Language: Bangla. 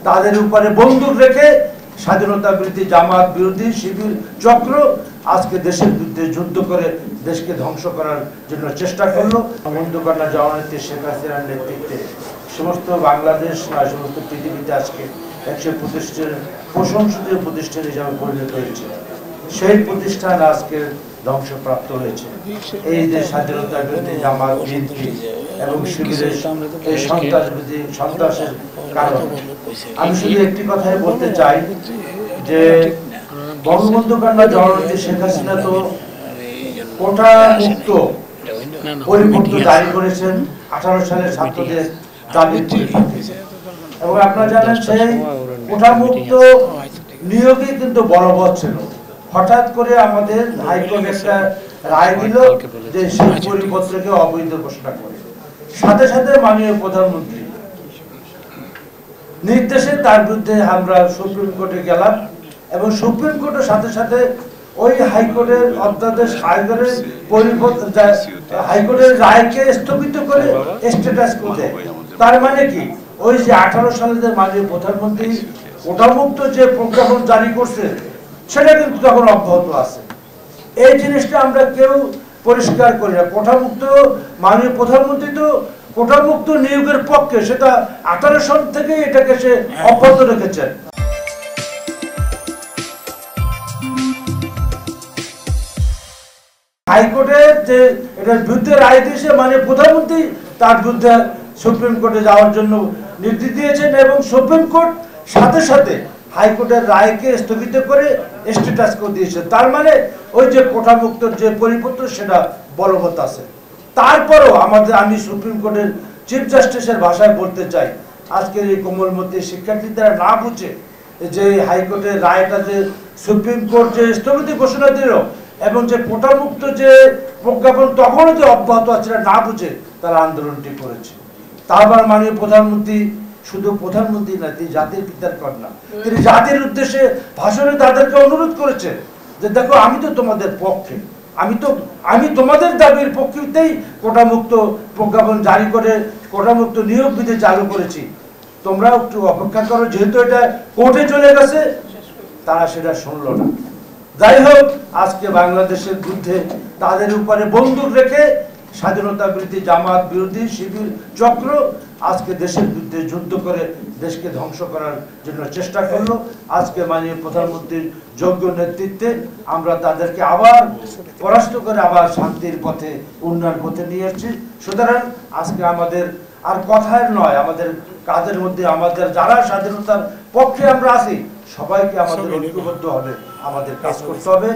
তাদের উপরে বন্দুক রেখে স্বাধীনতা বিরোধী জামাত বিরোধী শিবির চক্র আজকে দেশের বিরুদ্ধে যুদ্ধ করে দেশকে ধ্বংস করার জন্য চেষ্টা করলো। বন্ধুকন্যা জননেত্রী শেখ হাসিনার নেতৃত্বে সমস্ত বাংলাদেশ নয়, সমস্ত পৃথিবীতে আজকে 100 প্রতিষ্ঠানের প্রশংসনীয় প্রতিষ্ঠান হিসাবে পরিণত হয়েছে। সেই প্রতিষ্ঠান আজকে ধ্বংসপ্রাপ্ত হয়েছে। এই যে স্বাধীনতা বিরোধী জামাত বিএনপি এবং শিবিরের এই সন্ত্রাসের কারণ। আমি শুধু একটি কথাই বলতে চাই যে বঙ্গবন্ধু কন্যা জননেত্রী শেখ হাসিনা তো কোটা মুক্ত পরিপত্র জারি করেছেন 18 সালের ছাত্রদের দাবির পরিপ্রেক্ষিতে, এবং আপনারা জানেন সেই কোটা মুক্ত নিয়োগই কিন্তু বলবৎ ছিল। হঠাৎ করে আমাদের হাইকোর্ট একটা রায় দিল যে সেই পরিপত্রকে অবৈধ ঘোষণা করে। সাথে সাথে মাননীয় প্রধানমন্ত্রী নির্দেশে তার বিরুদ্ধে আমরা সুপ্রিম কোর্টে গেলাম, এবং সুপ্রিম কোর্টের সাথে সাথে ওই হাইকোর্টের অধ্যাদেশ হাইকোর্টের রায়কে স্থগিত করে স্ট্যাটাস করে। তার মানে কি, ওই যে 18 সালে মাননীয় প্রধানমন্ত্রী কোটামুক্ত যে প্রজ্ঞাপন জারি করছে সেটা কিন্তু তখন অব্যাহত আছে। এই জিনিসটা আমরা কেউ পরিষ্কার করি না। কোটামুক্ত মাননীয় প্রধানমন্ত্রী তো কোটামুক্ত নিয়োগের পক্ষে, সেটা 18 সাল থেকে এটাকে সে অব্যাহত রেখেছেন। হাইকোর্টের যে এটার বিরুদ্ধে রায় দিয়েছে মাননীয় প্রধানমন্ত্রী তার বিরুদ্ধে সুপ্রিম কোর্টে যাওয়ার জন্য নির্দেশ দিয়েছেন, এবং সুপ্রিম কোর্ট সাথে সাথে হাইকোর্টের রায়কে স্থগিত করে স্ট্যাটাস করে দিয়েছে। তার মানে ওই যে কোটামুক্তর যে পরিপত্র সেটা বলবৎ আছে। তারপরও আমি সুপ্রিম কোর্টের চিফ জাস্টিসের ভাষায় বলতে চাই, আজকের এই কোমলমতি শিক্ষার্থীরা না বুঝে যে হাইকোর্টের রায়টা যে সুপ্রিম কোর্ট যে স্থগিত ঘোষণা দিল এবং যে কোটামুক্ত যে প্রজ্ঞাপন তখনও যে অব্যাহত আছে না বুঝে তারা আন্দোলনটি করেছে। তারপর মাননীয় প্রধানমন্ত্রী শুধু প্রধানমন্ত্রী না, তিনি জাতির পিতার কন্যা, তিনি জাতির উদ্দেশ্যে ভাষণে তাদেরকে অনুরোধ করেছে যে দেখো, আমি তো তোমাদের পক্ষে, আমি তোমাদের দাবির পক্ষেই কোটামুক্ত প্রজ্ঞাপন জারি করে কোটামুক্ত নিয়োগ বিধি চালু করেছি, তোমরা একটু অপেক্ষা করো। যেহেতু এটা কোর্টে চলে গেছে, তারা সেটা শুনলো না। যাই হোক, আজকে বাংলাদেশের বিরুদ্ধে তাদের উপরে বন্দুক রেখে স্বাধীনতা বিরোধী জামাত বিরোধী শিবির চক্র আজকে দেশের বিরুদ্ধে যুদ্ধ করে দেশকে ধ্বংস করার জন্য চেষ্টা করলো। আজকে মাননীয় প্রধানমন্ত্রীর যোগ্য নেতৃত্বে আমরা তাদেরকে আবার পরাস্ত করে আবার শান্তির পথে, উন্নয়ন পথে নিয়ে এসেছি। সুতরাং আজকে আমাদের আর কথার নয়, আমাদের কাজের মধ্যে আমাদের যারা স্বাধীনতার পক্ষে আমরা আছি সবাইকে আমাদের ঐক্যবদ্ধ হবে, আমাদের কাজ করতে হবে।